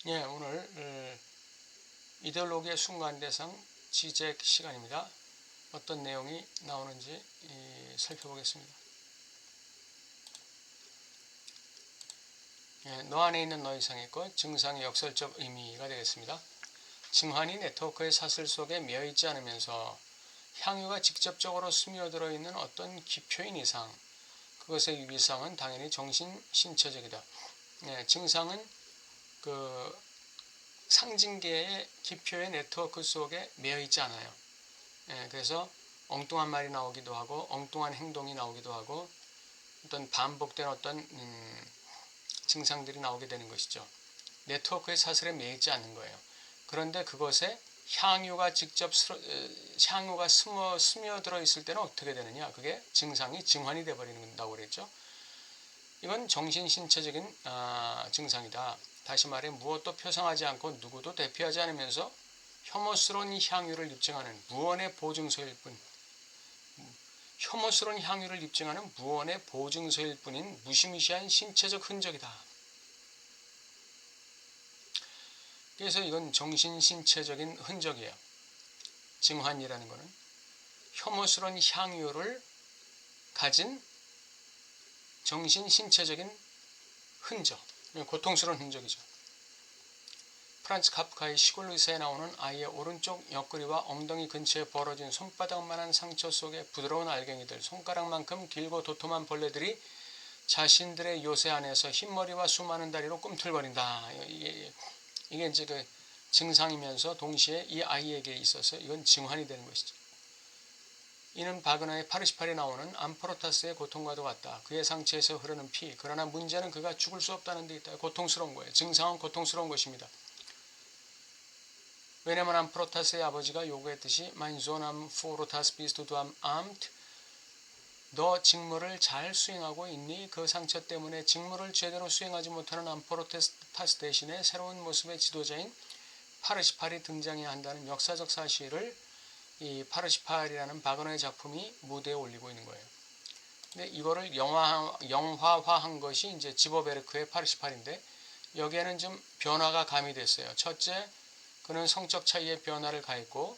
예, 오늘 이데올로기의 순간대상 지적 시간입니다. 어떤 내용이 나오는지 살펴보겠습니다. 예, 너 안에 있는 너 이상의 것, 증상의 역설적 의미가 되겠습니다. 증환이 네트워크의 사슬 속에 매여있지 않으면서 향유가 직접적으로 스며들어 있는 어떤 기표인 이상, 그것의 위상은 당연히 정신 신체적이다. 예, 증상은 상징계의 기표의 네트워크 속에 매여있지 않아요. 예, 그래서 엉뚱한 말이 나오기도 하고 엉뚱한 행동이 나오기도 하고 어떤 반복된 어떤 증상들이 나오게 되는 것이죠. 네트워크의 사슬에 매이지 않는 거예요. 그런데 그것에 향유가 스며들어 있을 때는 어떻게 되느냐? 그게 증상이 증환이 되어버린다고 그랬죠. 이건 정신신체적인 증상이다. 다시 말해 무엇도 표상하지 않고 누구도 대표하지 않으면서 혐오스러운 향유를 입증하는 무언의 보증서일 뿐, 혐오스러운 향유를 입증하는 무언의 보증서일 뿐인 무시무시한 신체적 흔적이다. 그래서 이건 정신신체적인 흔적이에요. 증환이라는 것은 혐오스러운 향유를 가진 정신신체적인 흔적, 고통스러운 흔적이죠. 프란츠 카프카의 시골 의사에 나오는 아이의 오른쪽 옆구리와 엉덩이 근처에 벌어진 손바닥만한 상처 속에 부드러운 알갱이들, 손가락만큼 길고 도톰한 벌레들이 자신들의 요새 안에서 흰머리와 수많은 다리로 꿈틀거린다. 이게 이제 그 증상이면서 동시에 이 아이에게 있어서 이건 증환이 되는 것이죠. 이는 바그너의 파르시팔에 나오는 암프로타스의 고통과도 같다. 그의 상처에서 흐르는 피. 그러나 문제는 그가 죽을 수 없다는 데 있다. 고통스러운 거예요. 증상은 고통스러운 것입니다. 왜냐하면 암프로타스의 아버지가 요구했듯이 Mein Sohn am Phorotas bist du am Amt. 너 직무를 잘 수행하고 있니? 그 상처 때문에 직무를 제대로 수행하지 못하는 암프로타스 대신에 새로운 모습의 지도자인 파르시팔이 등장해야 한다는 역사적 사실을 이 파르시팔이라는 바그너의 작품이 무대에 올리고 있는 거예요. 근데 이거를 영화화한 것이 이제 지버베르크의 파르시팔인데 여기에는 좀 변화가 가미됐어요. 첫째, 그는 성적 차이의 변화를 가했고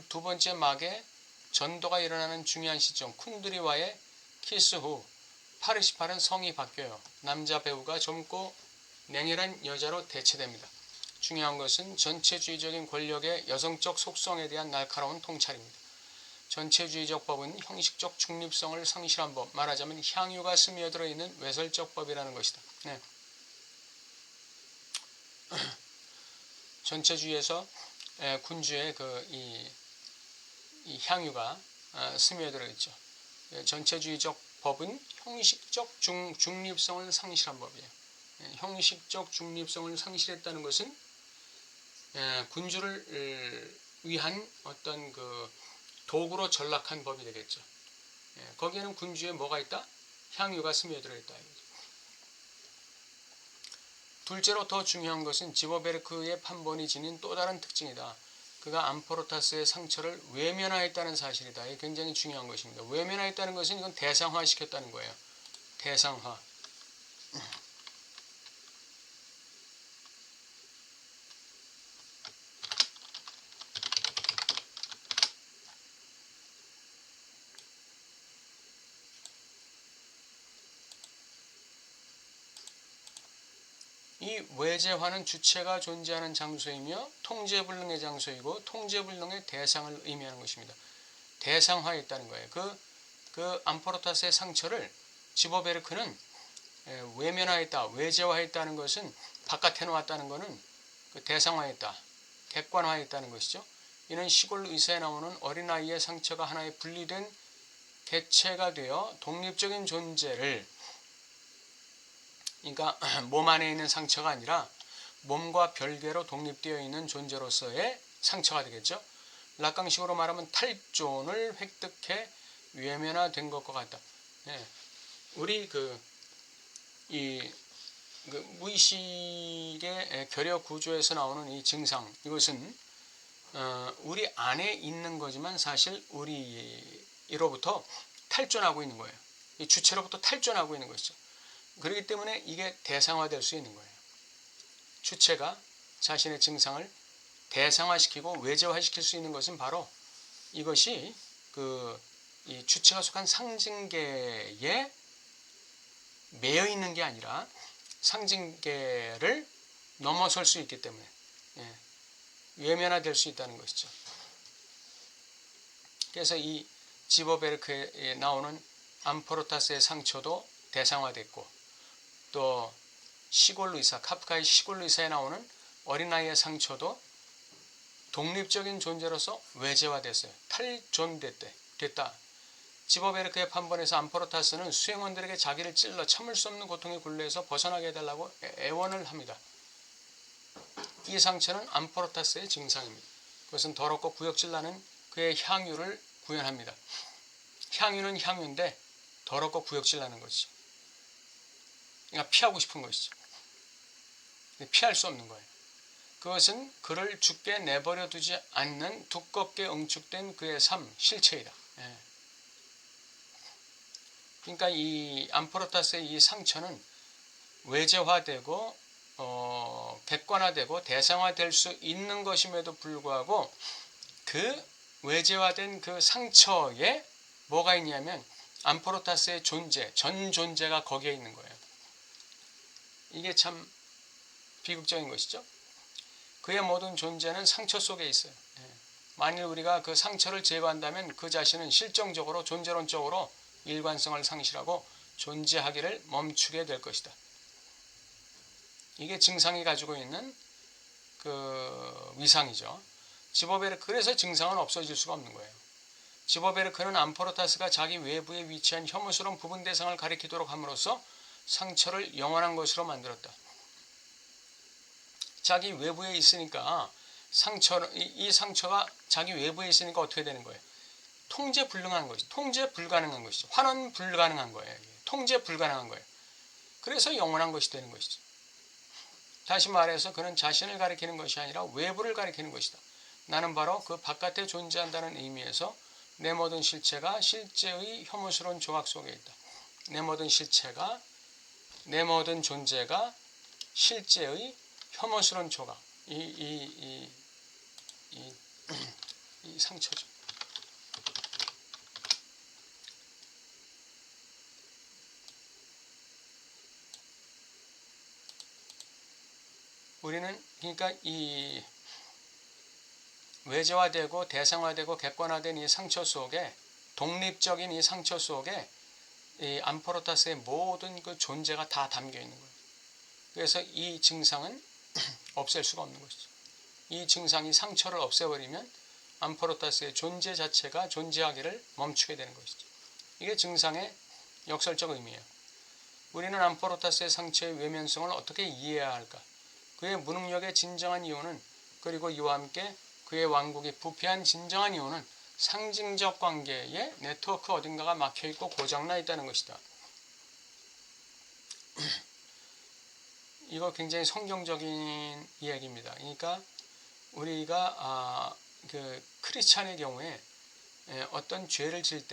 두 번째 막에 전도가 일어나는 중요한 시점 쿤드리와의 키스 후 파르시팔은 성이 바뀌어요. 남자 배우가 젊고 냉혈한 여자로 대체됩니다. 중요한 것은 전체주의적인 권력의 여성적 속성에 대한 날카로운 통찰입니다. 전체주의적 법은 형식적 중립성을 상실한 법, 말하자면 향유가 스며들어 있는 외설적 법이라는 것이다. 네. 전체주의에서 군주의 이 향유가 스며들어 있죠. 전체주의적 법은 형식적 중립성을 상실한 법이에요. 형식적 중립성을 상실했다는 것은 군주를 위한 어떤 그 도구로 전락한 법이 되겠죠. 거기에는 군주에 뭐가 있다? 향유가 스며들어 있다. 둘째로 더 중요한 것은 지버베르크의 판본이 지닌 또 다른 특징이다. 그가 암프로타스의 상처를 외면화했다는 사실이다. 이게 굉장히 중요한 것입니다. 외면화했다는 것은 이건 대상화시켰다는 거예요. 대상화. 이 외재화는 주체가 존재하는 장소이며 통제불능의 장소이고 통제불능의 대상을 의미하는 것입니다. 대상화했다는 거예요. 그 암프로타스의 상처를 지버베르크는 외면화했다, 외재화했다는 것은 바깥에 놓았다는 것은 그 대상화했다, 객관화했다는 것이죠. 이는 시골 의사에 나오는 어린아이의 상처가 하나의 분리된 개체가 되어 독립적인 존재를, 그러니까 몸 안에 있는 상처가 아니라 몸과 별개로 독립되어 있는 존재로서의 상처가 되겠죠. 락강식으로 말하면 탈존을 획득해 외면화된 것과 같다. 우리 무의식의 결여 구조에서 나오는 이 증상, 이것은 우리 안에 있는 거지만 사실 우리로부터 탈존하고 있는 거예요. 이 주체로부터 탈존하고 있는 것이죠. 그렇기 때문에 이게 대상화될 수 있는 거예요. 주체가 자신의 증상을 대상화시키고 외재화시킬 수 있는 것은 바로 이것이 이 주체가 속한 상징계에 매여 있는 게 아니라 상징계를 넘어설 수 있기 때문에 외면화될 수 있다는 것이죠. 그래서 이 지버베르크에 나오는 암포르타스의 상처도 대상화됐고, 또 시골 의사, 카프카의 시골 의사에 나오는 어린아이의 상처도 독립적인 존재로서 외재화됐어요. 탈존됐다. 지버베르크의 판본에서 암포르타스는 수행원들에게 자기를 찔러 참을 수 없는 고통의 굴레에서 벗어나게 해달라고 애원을 합니다. 이 상처는 암포르타스의 증상입니다. 그것은 더럽고 구역질 나는 그의 향유를 구현합니다. 향유는 향유인데 더럽고 구역질 나는 것이죠. 그러니까 피하고 싶은 것이죠. 피할 수 없는 거예요. 그것은 그를 죽게 내버려 두지 않는 두껍게 응축된 그의 삶, 실체이다. 그러니까 이 암포르타스의 이 상처는 외재화되고 객관화되고 대상화될 수 있는 것임에도 불구하고 그 외재화된 그 상처에 뭐가 있냐면 암포르타스의 존재, 전 존재가 거기에 있는 거예요. 이게 참 비극적인 것이죠. 그의 모든 존재는 상처 속에 있어요. 만일 우리가 그 상처를 제거한다면 그 자신은 실정적으로 존재론적으로 일관성을 상실하고 존재하기를 멈추게 될 것이다. 이게 증상이 가지고 있는 그 위상이죠. 지버베르크, 그래서 증상은 없어질 수가 없는 거예요. 지버베르크는 암포르타스가 자기 외부에 위치한 혐오스러운 부분 대상을 가리키도록 함으로써 상처를 영원한 것으로 만들었다. 자기 외부에 있으니까 이 상처가 자기 외부에 있으니까 어떻게 되는 거예요? 통제 불능한 것이죠. 통제 불가능한 것이죠. 환원 불가능한 거예요. 통제 불가능한 거예요. 그래서 영원한 것이 되는 것이죠. 다시 말해서 그는 자신을 가리키는 것이 아니라 외부를 가리키는 것이다. 나는 바로 그 바깥에 존재한다는 의미에서 내 모든 실체가 실제의 혐오스러운 조각 속에 있다. 내 모든 존재가 실제의 혐오스러운 조각. 이 상처죠. 우리는 그러니까 이 외재화되고 대상화되고 객관화된 이 상처 속에, 독립적인 이 상처 속에 이 암포르타스의 모든 그 존재가 다 담겨 있는 거예요. 그래서 이 증상은 없앨 수가 없는 것이죠. 이 증상이 상처를 없애버리면 암포르타스의 존재 자체가 존재하기를 멈추게 되는 것이죠. 이게 증상의 역설적 의미예요. 우리는 암포르타스의 상처의 외면성을 어떻게 이해해야 할까? 그의 무능력의 진정한 이유는, 그리고 이와 함께 그의 왕국이 부패한 진정한 이유는 상징적 관계의 네트워크 어딘가가 막혀있고 고장나 있다는 것이다. 이거 굉장히 성경적인 이야기입니다. 그러니까 우리가 그 크리스찬의 경우에 어떤 죄를 지었을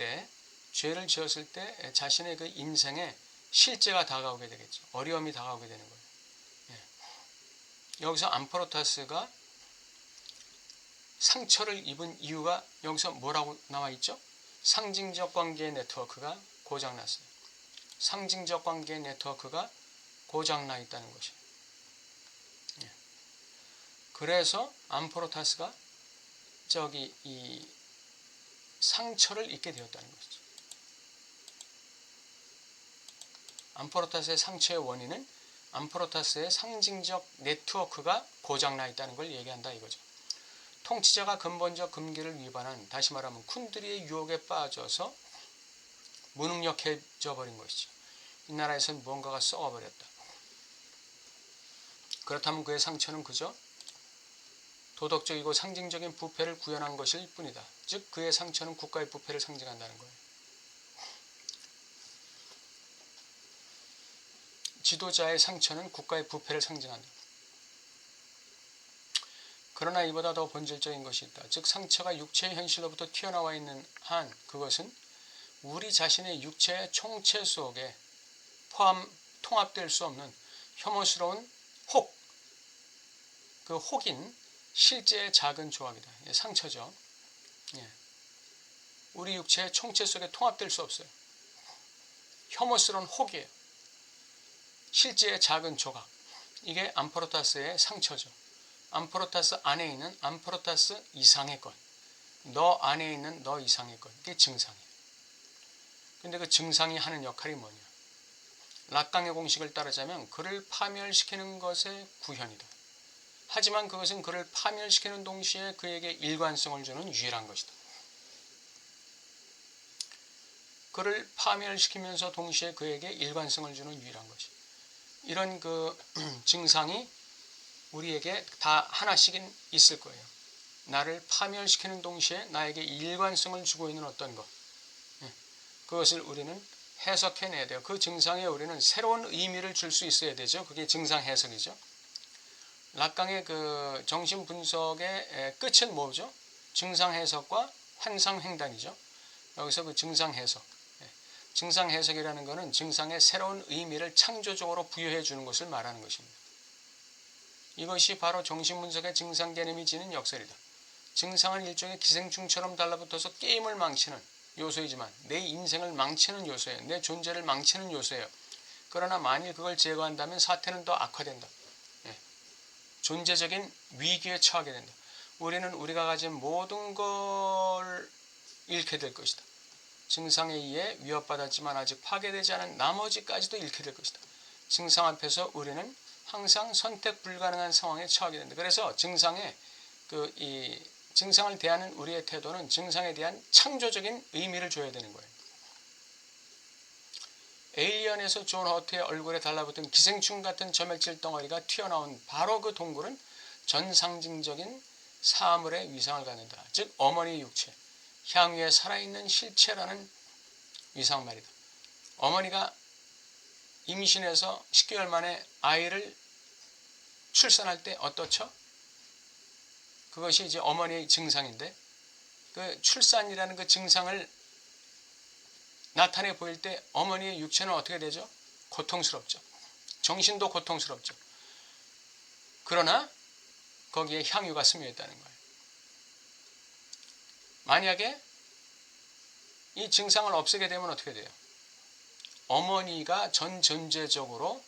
때 자신의 그 인생에 실제가 다가오게 되겠죠. 어려움이 다가오게 되는 거예요. 여기서 암포르타스가 상처를 입은 이유가 여기서 뭐라고 나와 있죠? 상징적 관계의 네트워크가 고장났어요. 상징적 관계의 네트워크가 고장나 있다는 것이에요. 그래서 암포르타스가 이 상처를 입게 되었다는 것이죠. 암포르타스의 상처의 원인은 암포르타스의 상징적 네트워크가 고장나 있다는 걸 얘기한다 이거죠. 통치자가 근본적 금기를 위반한, 다시 말하면 쿤드리의 유혹에 빠져서 무능력해져 버린 것이죠. 이 나라에서는 무언가가 썩어버렸다. 그렇다면 그의 상처는 그저 도덕적이고 상징적인 부패를 구현한 것일 뿐이다. 즉 그의 상처는 국가의 부패를 상징한다는 거예요. 지도자의 상처는 국가의 부패를 상징한다. 그러나 이보다 더 본질적인 것이 있다. 즉 상처가 육체의 현실로부터 튀어나와 있는 한 그것은 우리 자신의 육체의 총체 속에 통합될 수 없는 혐오스러운 혹 그 혹인 실제의 작은 조각이다. 상처죠. 우리 육체의 총체 속에 통합될 수 없어요. 혐오스러운 혹이에요. 실제의 작은 조각. 이게 암포르타스의 상처죠. 암포르타스 안에 있는 암포르타스 이상의 것. 너 안에 있는 너 이상의 것. 이게 증상이에요. 근데 그 증상이 하는 역할이 뭐냐. 락강의 공식을 따르자면 그를 파멸시키는 것의 구현이다. 하지만 그것은 그를 파멸시키는 동시에 그에게 일관성을 주는 유일한 것이다. 그를 파멸시키면서 동시에 그에게 일관성을 주는 유일한 것이. 이런 그 증상이 우리에게 다 하나씩은 있을 거예요. 나를 파멸시키는 동시에 나에게 일관성을 주고 있는 어떤 것. 그것을 우리는 해석해내야 돼요. 그 증상에 우리는 새로운 의미를 줄 수 있어야 되죠. 그게 증상 해석이죠. 락강의 그 정신 분석의 끝은 뭐죠? 증상 해석과 환상 횡단이죠. 여기서 그 증상 해석. 증상 해석이라는 것은 증상에 새로운 의미를 창조적으로 부여해 주는 것을 말하는 것입니다. 이것이 바로 정신분석의 증상 개념이 지닌 역설이다. 증상은 일종의 기생충처럼 달라붙어서 게임을 망치는 요소이지만 내 인생을 망치는 요소예요. 내 존재를 망치는 요소예요. 그러나 만일 그걸 제거한다면 사태는 더 악화된다. 존재적인 위기에 처하게 된다. 우리는 우리가 가진 모든 걸 잃게 될 것이다. 증상에 의해 위협받았지만 아직 파괴되지 않은 나머지까지도 잃게 될 것이다. 증상 앞에서 우리는 항상 선택 불가능한 상황에 처하게 된다. 그래서 증상을 대하는 우리의 태도는 증상에 대한 창조적인 의미를 줘야 되는 거예요. 에일리언에서 존 허트의 얼굴에 달라붙은 기생충 같은 점액질 덩어리가 튀어나온 바로 그 동굴은 전상징적인 사물의 위상을 갖는다. 즉 어머니의 육체, 향유에 살아있는 실체라는 위상 말이다. 어머니가 임신해서 10개월 만에 아이를 출산할 때 어떻죠? 그것이 이제 어머니의 증상인데 그 출산이라는 그 증상을 나타내 보일 때 어머니의 육체는 어떻게 되죠? 고통스럽죠. 정신도 고통스럽죠. 그러나 거기에 향유가 스며 있다는 거예요. 만약에 이 증상을 없애게 되면 어떻게 돼요? 어머니가 전 존재적으로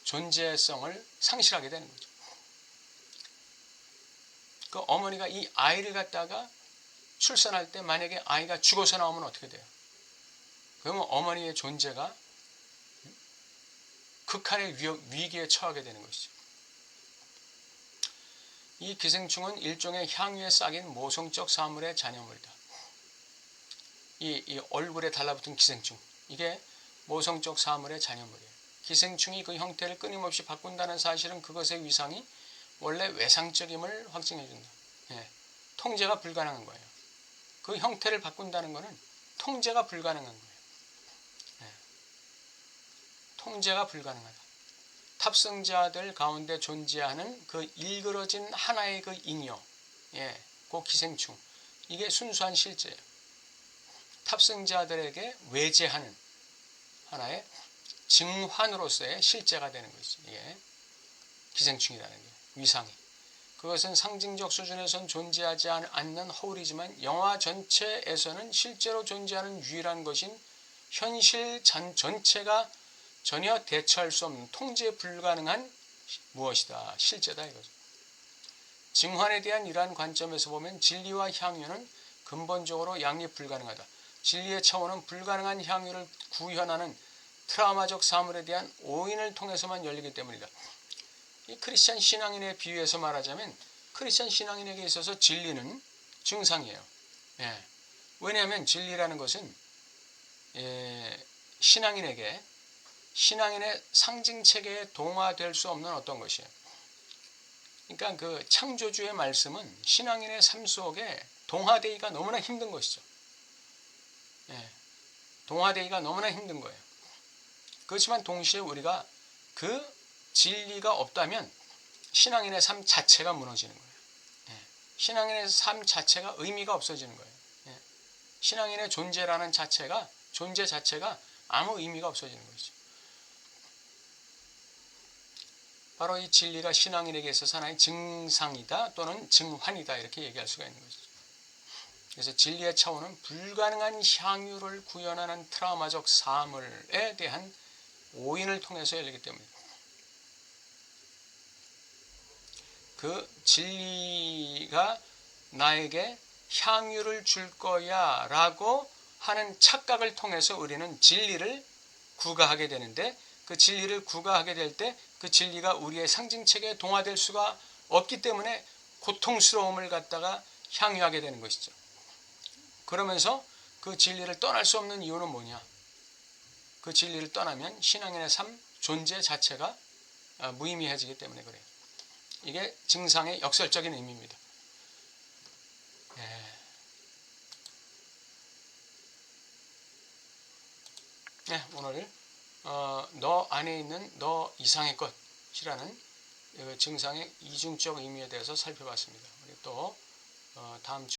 존재성을 상실하게 되는 거죠. 그 어머니가 이 아이를 갖다가 출산할 때 만약에 아이가 죽어서 나오면 어떻게 돼요? 그러면 어머니의 존재가 극한의 위기에 처하게 되는 것이죠. 이 기생충은 일종의 향유에 싹인 모성적 사물의 잔여물이다. 이 얼굴에 달라붙은 기생충, 이게 모성적 사물의 잔여물이에요. 기생충이 그 형태를 끊임없이 바꾼다는 사실은 그것의 위상이 원래 외상적임을 확증해준다. 통제가 불가능한 거예요. 그 형태를 바꾼다는 것은 통제가 불가능한 거예요. 통제가 불가능하다. 탑승자들 가운데 존재하는 그 일그러진 하나의 그 잉여, 그 기생충, 이게 순수한 실제예요. 탑승자들에게 외제하는 하나의 증환으로서의 실제가 되는 것이죠. 이게 기생충이라는 게, 위상이. 그것은 상징적 수준에선 존재하지 않는 허울이지만 영화 전체에서는 실제로 존재하는 유일한 것인 현실 전체가 전혀 대처할 수 없는 통제 불가능한 무엇이다. 실제다 이거죠. 증환에 대한 이러한 관점에서 보면 진리와 향유는 근본적으로 양립 불가능하다. 진리의 차원은 불가능한 향유를 구현하는 트라우마적 사물에 대한 오인을 통해서만 열리기 때문이다. 이 크리스찬 신앙인에 비유해서 말하자면 크리스찬 신앙인에게 있어서 진리는 증상이에요. 왜냐하면 진리라는 것은 신앙인의 상징체계에 동화될 수 없는 어떤 것이에요. 그러니까 그 창조주의 말씀은 신앙인의 삶 속에 동화되기가 너무나 힘든 것이죠. 동화되기가 너무나 힘든 거예요. 그렇지만 동시에 우리가 그 진리가 없다면 신앙인의 삶 자체가 무너지는 거예요. 신앙인의 삶 자체가 의미가 없어지는 거예요. 신앙인의 존재 자체가 아무 의미가 없어지는 것이죠. 바로 이 진리가 신앙인에게 있어서 하나의 증상이다 또는 증환이다 이렇게 얘기할 수가 있는 거죠. 그래서 진리의 차원은 불가능한 향유를 구현하는 트라우마적 사물에 대한 오인을 통해서 열리기 때문입니다. 그 진리가 나에게 향유를 줄 거야 라고 하는 착각을 통해서 우리는 진리를 구가하게 되는데, 그 진리를 구가하게 될 때 그 진리가 우리의 상징체계에 동화될 수가 없기 때문에 고통스러움을 갖다가 향유하게 되는 것이죠. 그러면서 그 진리를 떠날 수 없는 이유는 뭐냐? 그 진리를 떠나면 신앙인의 삶 존재 자체가 무의미해지기 때문에 그래요. 이게 증상의 역설적인 의미입니다. 네, 오늘 너 안에 있는 너 이상의 것이라는 증상의 이중적 의미에 대해서 살펴봤습니다. 우리 또 다음 주